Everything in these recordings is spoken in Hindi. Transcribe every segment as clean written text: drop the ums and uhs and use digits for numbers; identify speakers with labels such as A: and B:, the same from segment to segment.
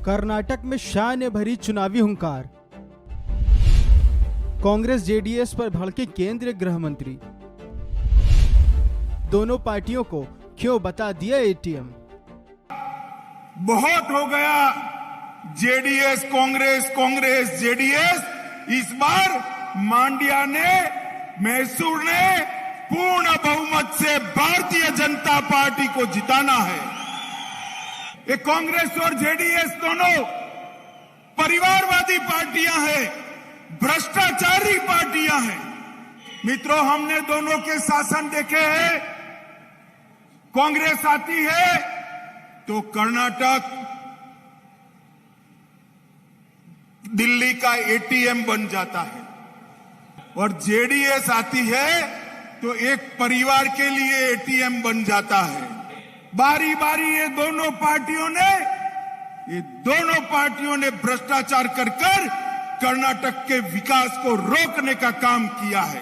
A: कर्नाटक में शान ने भरी चुनावी हुंकार। कांग्रेस जेडीएस पर भड़के केंद्रीय गृह मंत्री। दोनों पार्टियों को क्यों बता दिया एटीएम।
B: बहुत हो गया जेडीएस कांग्रेस, कांग्रेस जेडीएस। इस बार मांड्या ने, मैसूर ने पूर्ण बहुमत से भारतीय जनता पार्टी को जिताना है। ये कांग्रेस और जेडीएस दोनों परिवारवादी पार्टियां हैं, भ्रष्टाचारी पार्टियां हैं। मित्रों, हमने दोनों के शासन देखे हैं। कांग्रेस आती है तो कर्नाटक दिल्ली का एटीएम बन जाता है, और जेडीएस आती है तो एक परिवार के लिए एटीएम बन जाता है। बारी बारी ये दोनों पार्टियों ने भ्रष्टाचार कर कर्नाटक के विकास को रोकने का काम किया है।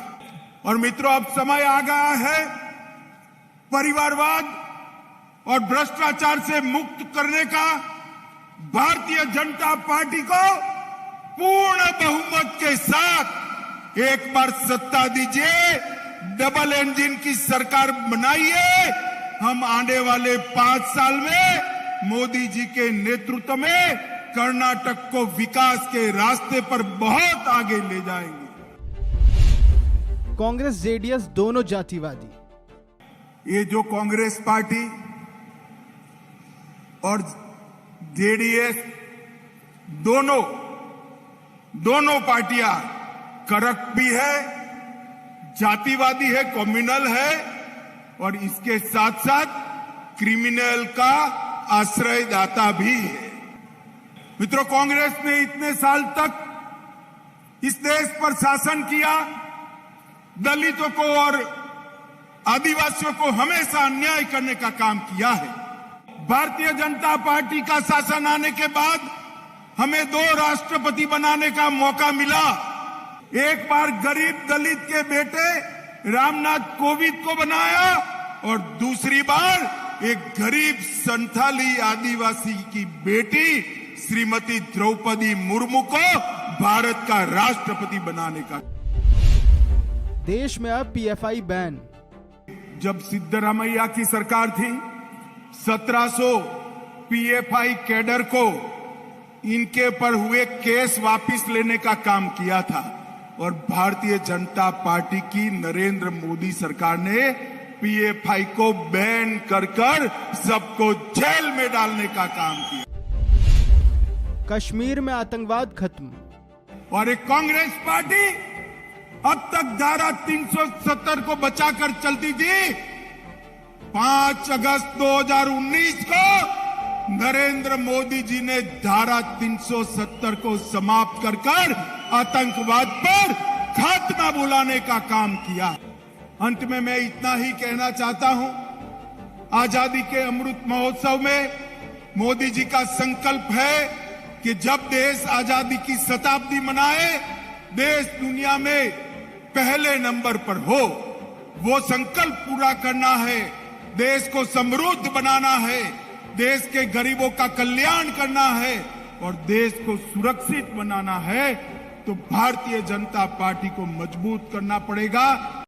B: और मित्रों, अब समय आ गया है परिवारवाद और भ्रष्टाचार से मुक्त करने का। भारतीय जनता पार्टी को पूर्ण बहुमत के साथ एक बार सत्ता दीजिए, डबल इंजन की सरकार बनाइए। हम आने वाले 5 साल में मोदी जी के नेतृत्व में कर्नाटक को विकास के रास्ते पर बहुत आगे ले जाएंगे।
A: कांग्रेस जेडीएस दोनों जातिवादी।
B: ये जो कांग्रेस पार्टी और जेडीएस दोनों पार्टियां करप्ट भी है, जातिवादी है, कम्युनल है, और इसके साथ साथ क्रिमिनल का आश्रयदाता भी है। मित्रों, कांग्रेस ने इतने साल तक इस देश पर शासन किया, दलितों को और आदिवासियों को हमेशा अन्याय करने का काम किया है। भारतीय जनता पार्टी का शासन आने के बाद हमें 2 राष्ट्रपति बनाने का मौका मिला। एक बार गरीब दलित के बेटे रामनाथ कोविंद को बनाया, और दूसरी बार एक गरीब संथाली आदिवासी की बेटी श्रीमती द्रौपदी मुर्मू को भारत का राष्ट्रपति बनाने का।
A: देश में अब पीएफआई बैन।
B: जब सिद्धरामैया की सरकार थी, 1700 पीएफआई कैडर को इनके पर हुए केस वापस लेने का काम किया था, और भारतीय जनता पार्टी की नरेंद्र मोदी सरकार ने पीएफआई को बैन कर सबको जेल में डालने का काम किया।
A: कश्मीर में आतंकवाद खत्म।
B: और एक कांग्रेस पार्टी अब तक धारा 370 को बचाकर चलती थी। 5 अगस्त 2019 को नरेंद्र मोदी जी ने धारा 370 को समाप्त कर आतंकवाद पर खात्मा बुलाने का काम किया। अंत में मैं इतना ही कहना चाहता हूं, आजादी के अमृत महोत्सव में मोदी जी का संकल्प है कि जब देश आजादी की शताब्दी मनाए, देश दुनिया में पहले नंबर पर हो। वो संकल्प पूरा करना है, देश को समृद्ध बनाना है, देश के गरीबों का कल्याण करना है, और देश को सुरक्षित बनाना है। तो भारतीय जनता पार्टी को मजबूत करना पड़ेगा।